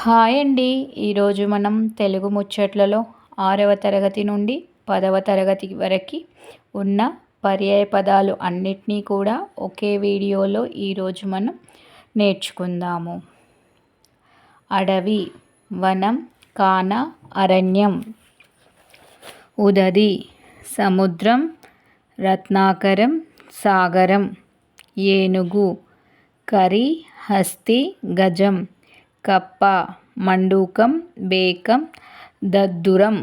Hi అండి. ఈరోజు మనం తెలుగు ముచ్చట్లలో 6వ తరగతి నుండి 10వ తరగతి వరకు ఉన్న పర్యాయ పదాలు అన్నిటినీ కూడా ఒకే వీడియోలో ఈరోజు మనం నేర్చుకుందాము. అడవి, వనం, కాన, అరణ్యం. ఉదది, సముద్రం, రత్నాకరం, సాగరం. ఏనుగు, కరి, హస్తి, గజం. కప్ప, మండూకం, బేకం, దర్దురం.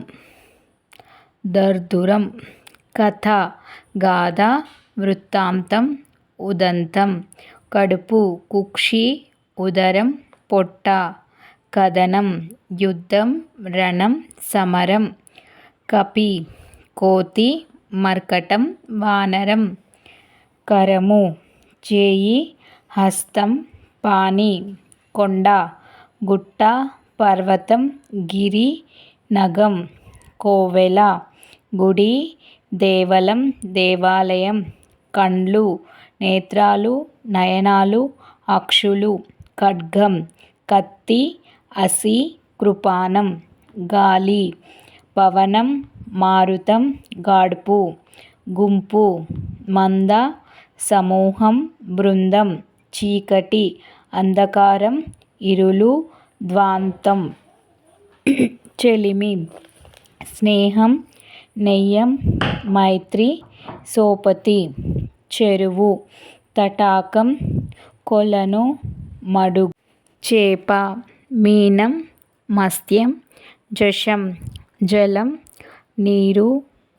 కథ, గాథ, వృత్తాంతం, ఉదంతం. కడుపు, కుక్షి, ఉదరం, పొట్ట. కథనం, యుద్ధం, రణం, సమరం. కపి, కోతి, మర్కటం, వానరం. కరము, చేయి, హస్తం, పాని. కొండ, గుట్ట, పర్వతం, గిరి, నగం. కోవెల, గుడి, దేవలం, దేవాలయం. కండ్లు, నేత్రాలు, నయనాలు, అక్షులు. ఖడ్గం, కత్తి, అసి, కృపాణం. గాలి, పవనం, మారుతం, గాడ్పు. గుంపు, మంద, సమూహం, బృందం. చీకటి, అంధకారం, ఇరులు, ధ్వాంతం. చెలిమి, స్నేహం, నెయ్యం, మైత్రి, సోపతి. చెరువు, తటాకం, కొలను, మడుగు. చేప, మీనం, మత్స్యం, జశం. జలం, నీరు,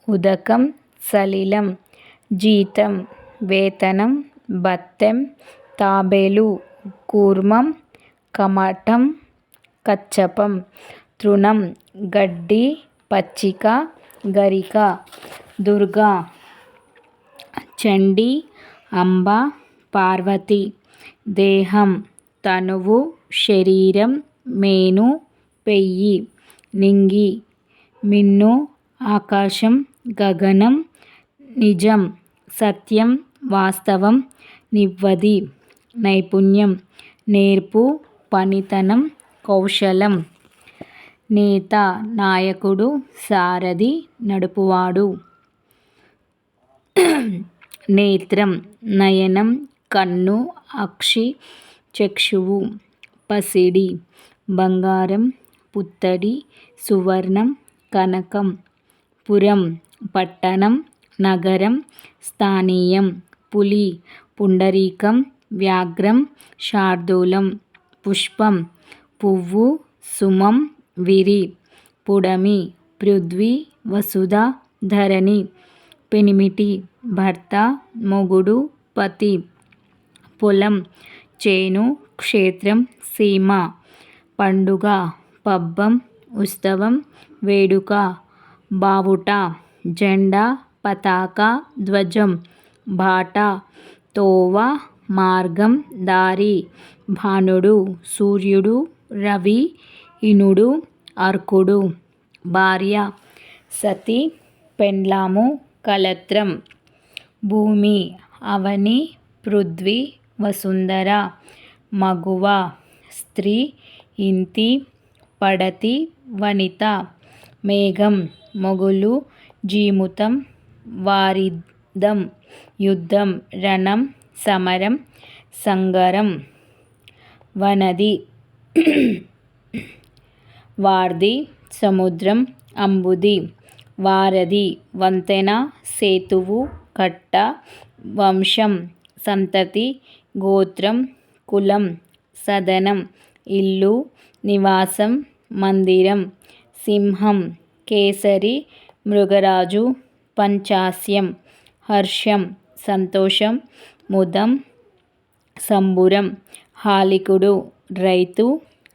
ఉదకం, సలిలం. జీతం, వేతనం, బత్తెం, తాబేలు. కూర్మం, కమటం, కచ్చపం. తృణం, గడ్డి, పచ్చిక, గరిక. దుర్గా, చండి, అంబ, పార్వతి. దేహం, తనువు, శరీరం, మేను, పెయ్యి. నింగి, మిన్ను, ఆకాశం, గగనం. నిజం, సత్యం, వాస్తవం, నివ్వది. నైపుణ్యం, నేర్పు, పనితనం, కౌశలం. నేత, నాయకుడు, సారథి, నడుపువాడు. నేత్రం, నయనం, కన్ను, అక్షి, చక్షువు. పసిడి, బంగారం, పుత్తడి, సువర్ణం, కనకం. పురం, పట్టణం, నగరం, స్థానీయం. పులి, పుండరీకం, వ్యాఘ్రం, శార్దూలం. పుష్పం, పువ్వు, సుమం, విరి. పుడమి, పృథ్వీ, వసుధ, ధరణి. పెనిమిటి, భర్త, మొగుడు, పతి. పొలం, చేను, క్షేత్రం, సీమ. పండుగ, పబ్బం, ఉత్సవం, వేడుక. బావుట, జెండా, పతాక, ధ్వజం. బాట, తోవ, మార్గం, దారి. భానుడు, సూర్యుడు, రవి, ఇనుడు, అర్కుడు. భార్య, సతి, పెండ్లాము, కళత్రం. భూమి, అవని, పృథ్వీ, వసుంధర. మగువ, స్త్రీ, ఇంతి, పడతి, వనిత. మేఘం, మొగులు, జీముతం, వారిధం. యుద్ధం, రణం, సమరం, సంగరం. వనది, వార్ధి, సముద్రం, అంబుది. వారధి, వంతెన, సేతువు, కట్ట. వంశం, సంతతి, గోత్రం, కులం. సదనం, ఇల్లు, నివాసం, మందిరం. సింహం, కేసరి, మృగరాజు, పంచాస్యం. హర్షం, సంతోషం, ముదం, సంబురం. హాలికుడు, రైతు,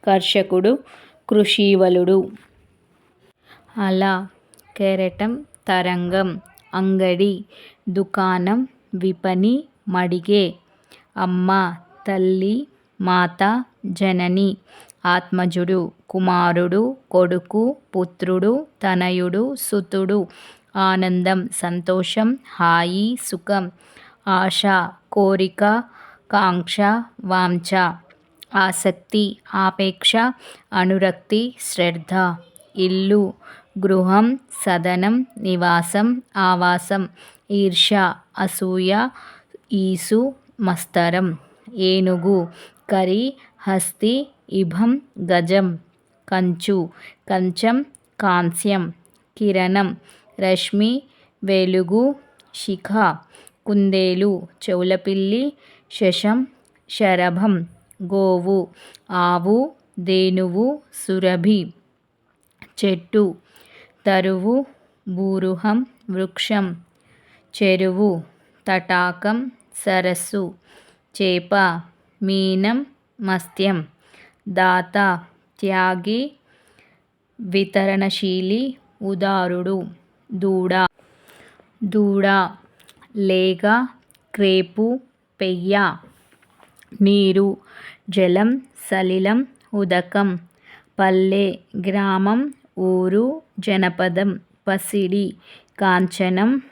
కర్షకుడు, కృషీవలుడు. అల, కెరటం, తరంగం. అంగడి, దుకాణం, విపణి, మడిగే. అమ్మ, తల్లి, మాత, జనని. ఆత్మజుడు, కుమారుడు, కొడుకు, పుత్రుడు, తనయుడు, సుతుడు. ఆనందం, సంతోషం, హాయి, సుఖం. ఆశ, కోరిక, కాంక్ష, వాంఛ. ఆసక్తి, ఆపేక్ష, అనురక్తి, శ్రద్ధ. ఇల్లు, గృహం, సదనం, నివాసం, ఆవాసం. ఈర్ష్య, అసూయ, ఈసు, మత్సరం. ఏనుగు, కరి, హస్తి, ఇభం, గజం. కంచు, కంచం, కాంస్యం. కిరణం, రశ్మి, వెలుగు, శిఖ. కుందేలు, చెవులపిల్లి, శశం, శరభం. గోవు, ఆవు, ధేనువు, సురభి. చెట్టు, తరువు, బూరుహం, వృక్షం. చెరువు, తటాకం, సరస్సు. చేప, మీనం, మత్స్యం. దాత, త్యాగి, వితరణశీలి, ఉదారుడు. దూడ, లేగ, క్రేపు, పెయ్య. నీరు, జలం, సలిలం, ఉదకం. పల్లె, గ్రామం, ఊరు, జనపదం. పసిడి, కాంచనం,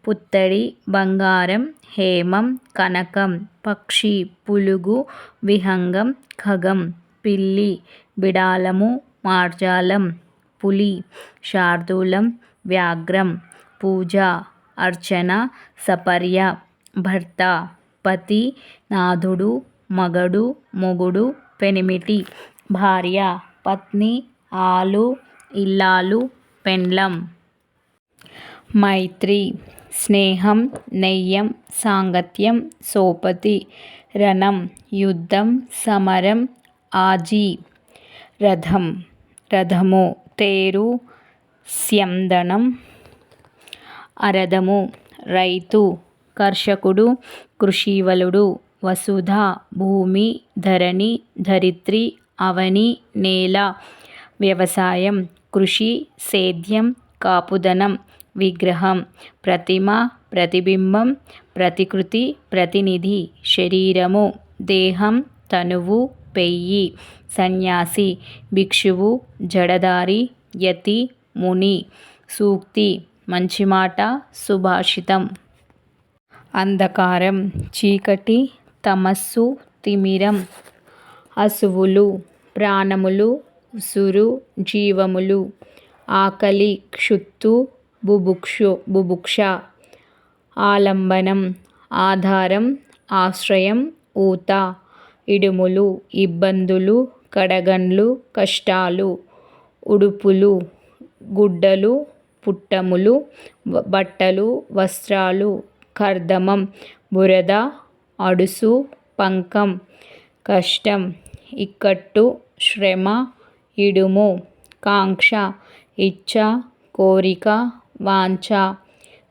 పుత్తడి, బంగారం, హేమం, కనకం. పక్షి, పులుగు, విహంగం, ఖగం. పిల్లి, బిడాలము, మార్జాలం. పులి, శార్దూలం, వ్యాఘ్రం. పూజ, అర్చన, సపర్య. భర్త, పతి, నాథుడు, మగడు, మొగుడు, పెనిమిటి. భార్య, పత్ని, ఆలు, ఇల్లాలు, పెండ్లం. మైత్రి, స్నేహం, నెయ్యం, సాంగత్యం, సోపతి. రణం, యుద్ధం, సమరం, ఆజీ. రథము, తేరు, స్యందనం, అరథము. రైతు, కర్షకుడు, కృషీవలుడు. వసుధ, భూమి, ధరణి, ధరిత్రి, అవని, నేల. వ్యవసాయం, కృషి, సేద్యం, కాపుదనం. విగ్రహం, ప్రతిమ, ప్రతిబింబం, ప్రతికృతి, ప్రతినిధి. శరీరము, దేహం, తనువు, పెయ్యి. సన్యాసి, భిక్షువు, జడధారి, యతి, ముని. సూక్తి, మంచి మాట, సుభాషితం. అంధకారం, చీకటి, తమస్సు, తిమిరం. అసువులు, ప్రాణములు, ఉసురు, జీవములు. ఆకలి, క్షుత్తు, బుభుక్ష. ఆలంబనం, ఆధారం, ఆశ్రయం, ఊత. ఇడుములు, ఇబ్బందులు, కడగండ్లు, కష్టాలు. ఉడుపులు, గుడ్డలు, పుట్టములు, బట్టలు, వస్త్రాలు. కర్దమం, బురద, అడుసు, పంకం. కష్టం, ఇక్కట్టు, శ్రమ, ఇడుము. కాంక్ష, ఇచ్ఛ, కోరిక, వాంఛ.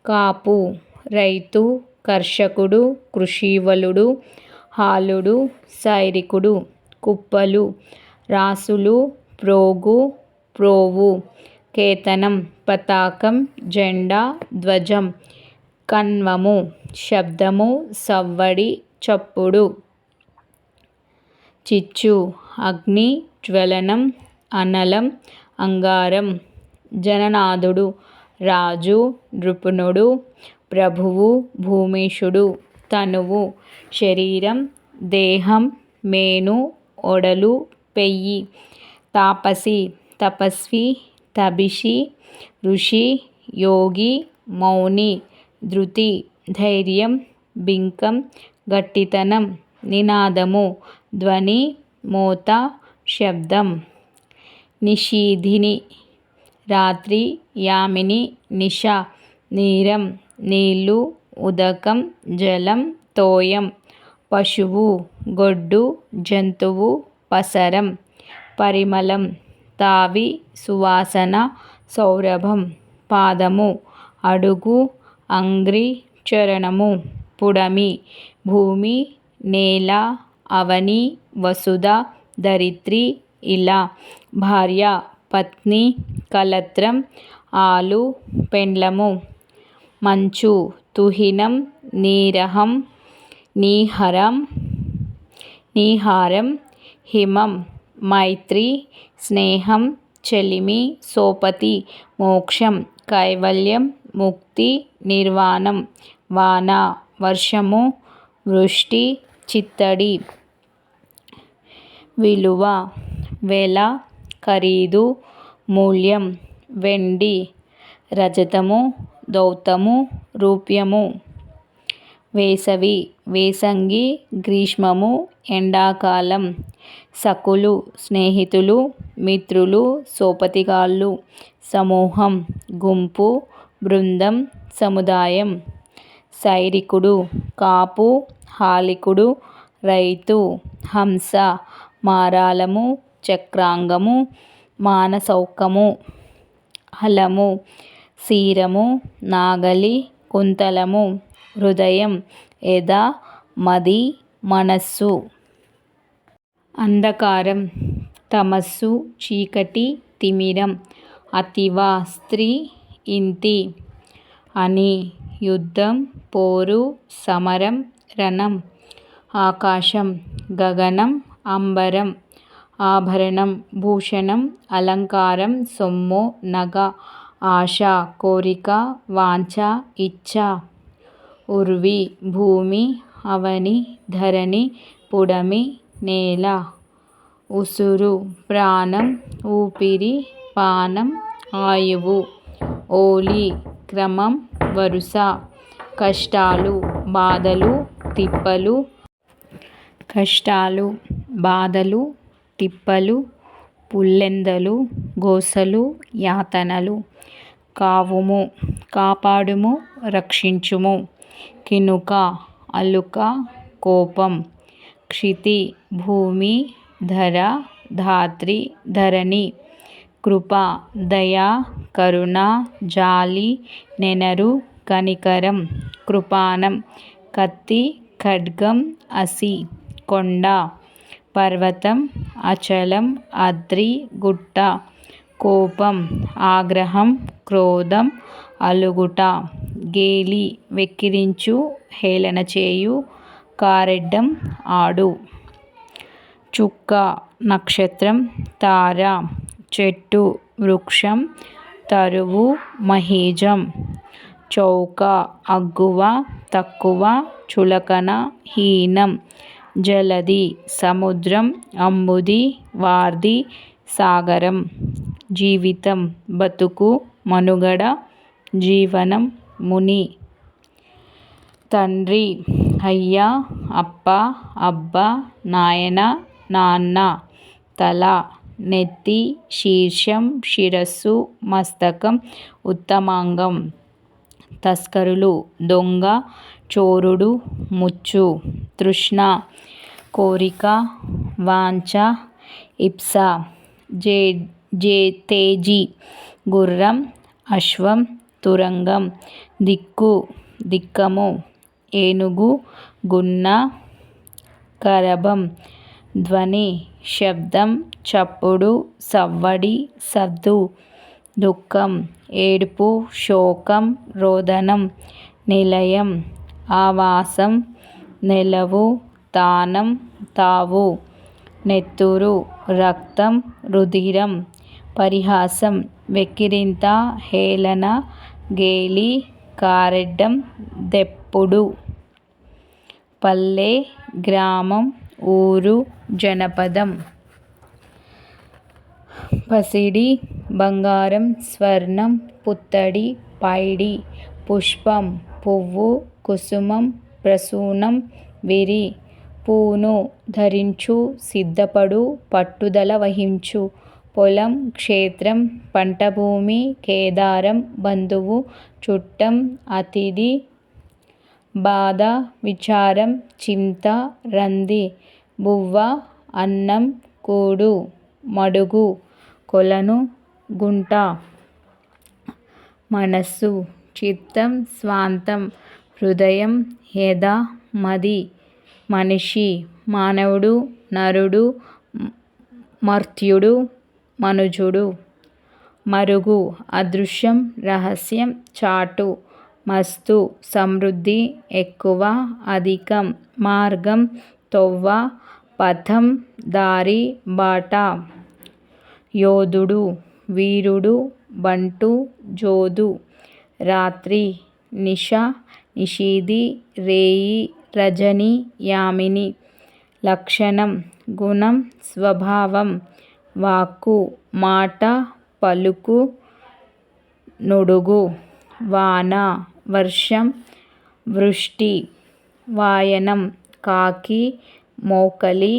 కాపు, రైతు, కర్షకుడు, కృషీవలుడు, హాలుడు, సైరికుడు. కుప్పలు, రాసులు, ప్రోగు, ప్రోవు. కేతనం, పతాకం, జెండా, ధ్వజం. కన్వము, శబ్దము, సవ్వడి, చప్పుడు. చిచ్చు, అగ్ని, జ్వలనం, అనలం, అంగారం. జననాథుడు, రాజు, నృపనుడు, ప్రభువు, భూమీషుడు. తనువు, శరీరం, దేహం, మేను, ఒడలు, పెయ్యి. తాపసి, తపస్వి, తబిషి, ఋషి, యోగి, మౌని. ధృతి, ధైర్యం, బింకం, గట్టితనం. నినాదము, ధ్వని, మోత, శబ్దం. నిషీధిని, రాత్రి, యామిని, నిశ. నీరం, నీళ్ళు, ఉదకం, జలం, తోయం. పశువు, గొడ్డు, జంతువు, పసరం. పరిమళం, తావి, సువాసన, సౌరభం. పాదము, అడుగు, అంగ్రి, చరణము. పుడమి, భూమి, నేల, అవని, వసుధ, ధరిత్రి, ఇలా. భార్య, పత్ని, కళత్రం, ఆలు, పెండ్లము. మంచు, తుహినం, నీహారం, హిమం. మైత్రి, స్నేహం, చెలిమి, సోపతి. మోక్షం, కైవల్యం, ముక్తి, నిర్వాణం. వాన, వర్షము, వృష్టి, చిత్తడి. విలువ, వెల, ఖరీదు, మూల్యం, వెండి, రజతము, దౌతము, రూప్యము. వేసవి, వేసంగి, గ్రీష్మము, ఎండాకాలం. సఖులు, స్నేహితులు, మిత్రులు, సోపతిగాళ్ళు. సమూహం, గుంపు, బృందం, సముదాయం. సైరికుడు, కాపు, హాలికుడు, రైతు. హంస, మారాలము, చక్రాంగము, మానసౌకము. హలము, శీరము, నాగలి, కుంతలము. హృదయం, ఎద, మది, మనస్సు. అంధకారం, తమస్సు, చీకటి, తిమిరం. అతివ, స్త్రీ, ఇంతి. అని, యుద్ధం, పోరు, సమరం, రణం. ఆకాశం, గగనం, అంబరం. ఆభరణం, భూషణం, అలంకారం, సొమ్ము, నగ. ఆశ, కోరిక, వాంఛ, ఇచ్ఛ. ఉర్వి, భూమి, అవని, ధరణి, పుడమి, నేల. ఉసురు, ప్రాణం, ఊపిరి, పానం, ఆయువు. ఓలి, క్రమం, వరుస. కష్టాలు, బాధలు, తిప్పలు. కష్టాలు, బాధలు, తిప్పలు, పుల్లెందలు, గోసలు, యాతనలు. కావుము, కాపాడుము, రక్షించుము. కినుక, అలుక, కోపం. క్షితి, భూమి, ధర, ధాత్రి, ధరణి. కృప, దయ, కరుణ, జాలి, నెనరు, కనికరం. కృపాణం, కత్తి, ఖడ్గం, అసి. కొండ, పర్వతం, అచలం, అద్రి, గుట్ట. కోపం, ఆగ్రహం, క్రోధం, అలుగుట. గేలి, వెక్కిరించు, హేళన చేయు, కారెడ్డం, ఆడు. చుక్క, నక్షత్రం, తార. చెట్టు, వృక్షం, తరువు, మహీజం. చౌక, అగ్గువ, తక్కువ, చులకన, హీనం. జలధి, సముద్రం, అంబుది, వార్ధి, సాగరం. జీవితం, బతుకు, మనుగడ, జీవనం, ముని. తండ్రి, అయ్య, అప్ప, అబ్బ, నాయన, నాన్న. తల, నెత్తి, శీర్షం, శిరస్సు, మస్తకం, ఉత్తమాంగం. తస్కరులు, దొంగ, చోరుడు, ముచ్చు. తృష్ణ, కోరిక, వాంఛ, ఇప్స. తేజి, గుర్రం, అశ్వం, తురంగం. దిక్కు, దిక్కము. ఏనుగు, గున్న, కరభం. ధ్వని, శబ్దం, చప్పుడు, సవ్వడి, సద్దు. దుఃఖం, ఏడుపు, శోకం, రోదనం. నిలయం, ఆవాసం, నెలవు, తానం, తావు. నెత్తురు, రక్తం, రుధిరం. పరిహాసం, వెక్కిరింత, హేళన, గేలి, కారెడ్డం, దెప్పుడు. పల్లె, గ్రామం, ఊరు, జనపదం. పసిడి, బంగారం, స్వర్ణం, పుత్తడి, పైడి. పుష్పం, పువ్వు, కుసుమం, ప్రసూనం, విరి. పూను, ధరించు, సిద్ధపడు, పట్టుదల వహించు. పొలం, క్షేత్రం, పంటభూమి, కేదారం, బంధువు, చుట్టం, అతిథి. బాధ, విచారం, చింత, రంది. బువ్వ, అన్నం, కూడు. మడుగు, కొలను, గుంట. మనస్సు, చిత్తం, స్వాంతం, హృదయం, ఎద, మది. మనిషి, మానవుడు, నరుడు, మర్త్యుడు, మనుజుడు. మరుగు, అదృశ్యం, రహస్యం, చాటు. మస్తు, సమృద్ధి, ఎక్కువ, అధికం. మార్గం, తొవ్వ, పథం, దారి, బాట. యోధుడు, వీరుడు, బంటు, జోదు. రాత్రి, నిశ, నిశీథి, రేయి, రజని, యామిని. లక్షణం, గుణం స్వభావం. వాక్కు మాట పలుకు నుడుగు. వాన వర్షం వృష్టి. వాయనం కాకి మోకలి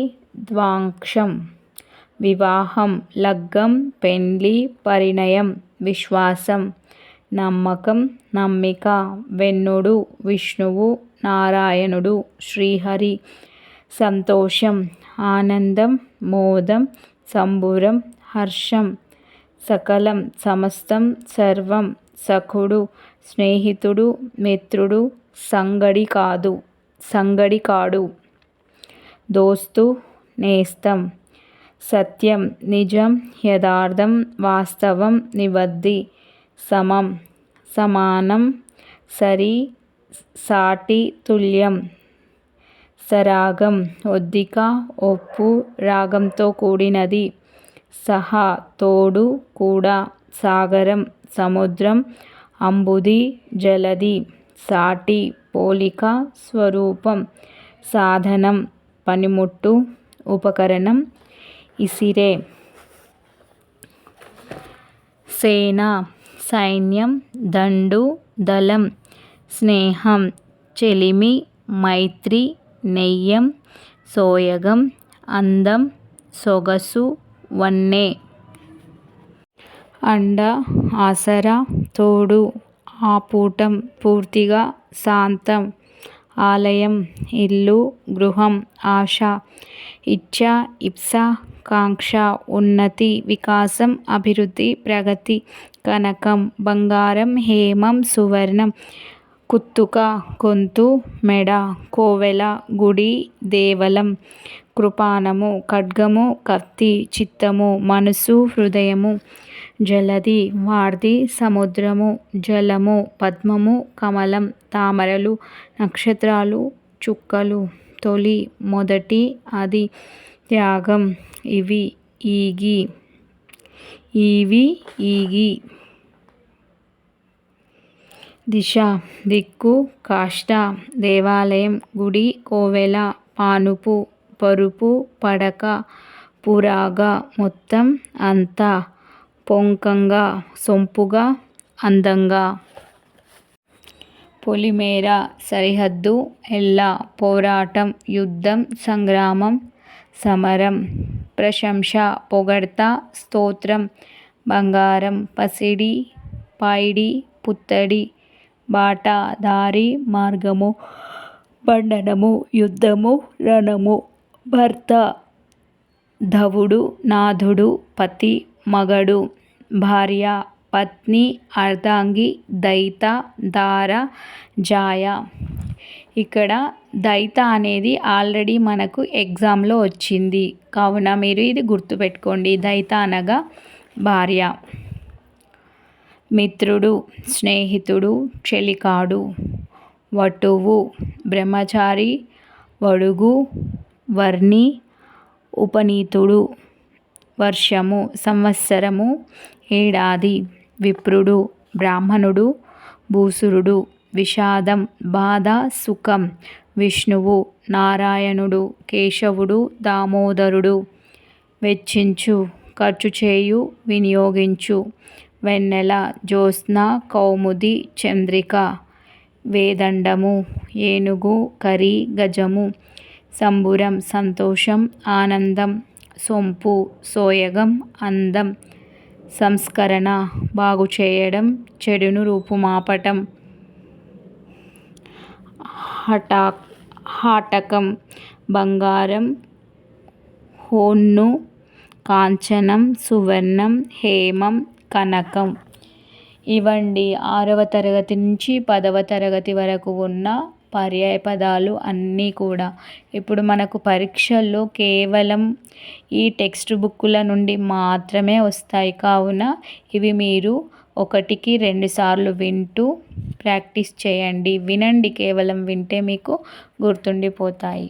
ద్వాంశం. వివాహం లగ్గం పెండ్లి పరిణయం. విశ్వాసం నమ్మకం నమ్మిక. వెన్నుడు విష్ణువు నారాయణుడు శ్రీహరి. సంతోషం ఆనందం మోదం సంబురం హర్షం. సకలం సమస్తం సర్వం. సఖుడు స్నేహితుడు మిత్రుడు సంగడి కాడు. దోస్తు నేస్తం. సత్యం నిజం యథార్థం వాస్తవం నివద్ది. సమం సమానం సరి సాటి తుల్యం. సరాగం ఒద్దిక ఒప్పు రాగంతో కూడినది. సహా తోడు కూడా. సాగరం సముద్రం అంబుది జలది. సాటి పోలిక స్వరూపం. సాధనం పనిముట్టు ఉపకరణం ఇసిరే. సేన సైన్యం దండు దళం. స్నేహం చెలిమి మైత్రి నెయ్యం సోయగం అందం సొగసు వన్నె. అండ ఆసరా తోడు. ఆపూటం పూర్తిగా శాంతం. ఆలయం ఇల్లు గృహం. ఆశ ఇచ్ఛ ఇప్స కాంక్ష. ఉన్నతి వికాసం అభివృద్ధి ప్రగతి. కనకం బంగారం హేమం సువర్ణం. కుత్తుక గొంతు మెడ. కోవెల గుడి దేవలం. కృపాణము ఖడ్గము కత్తి. చిత్తము మనసు హృదయము. జలధి వార్ధి సముద్రము. జలము పద్మము కమలం. తామరలు నక్షత్రాలు చుక్కలు. తొలి మొదటి అది. త్యాగం ఇవి ఈగి. దిశ దిక్కు కాష్ట. దేవాలయం గుడి కోవెల. పానుపు పరుపు పడక. పురాగ మొత్తం అంతా. పొంకంగా సొంపుగా అందంగా. పొలిమేర సరిహద్దు ఎల్ల. పోరాటం యుద్ధం సంగ్రామం సమరం. ప్రశంస పొగడ్త స్తోత్రం. బంగారం పసిడి పైడి పుత్తడి. బాట దారి మార్గము. బండనము యుద్ధము రణము. భర్త ధవుడు నాథుడు పతి మగడు. భార్య పత్ని అర్ధాంగి దయిత దార జాయ. ఇక్కడ దయిత అనేది ఆల్రెడీ మనకు ఎగ్జామ్లో వచ్చింది కావున మీరు ఇది గుర్తుపెట్టుకోండి. దయిత అనగా భార్య. మిత్రుడు స్నేహితుడు చెలికాడు. వటువు బ్రహ్మచారి వడుగు వర్ణి ఉపనీతుడు. వర్షము సంవత్సరము ఏడాది. విప్రుడు బ్రాహ్మణుడు భూసురుడు. విషాదం బాధ సుఖం. విష్ణువు నారాయణుడు కేశవుడు దామోదరుడు. వెచ్చించు ఖర్చు చేయు వినియోగించు. వెన్నెల జ్యోత్స్న కౌముది చంద్రిక. వేదండము ఏనుగు కరి గజము. సంబురం సంతోషం ఆనందం. సొంపు సోయగం అందం. సంస్కరణ బాగుచేయడం చెడును రూపుమాపటం. హాటకం బంగారం హోన్ను కాంచనం సువర్ణం హేమం కనకం. ఇవండి 6వ తరగతి నుంచి 10వ తరగతి వరకు ఉన్న పర్యాయ పదాలు అన్నీ కూడా. ఇప్పుడు మనకు పరీక్షల్లో కేవలం ఈ టెక్స్ట్ బుక్కుల నుండి మాత్రమే వస్తాయి కావున ఇవి మీరు 1కి 2 సార్లు వింటూ ప్రాక్టీస్ చేయండి. వినండి, కేవలం వింటే మీకు గుర్తుండిపోతాయి.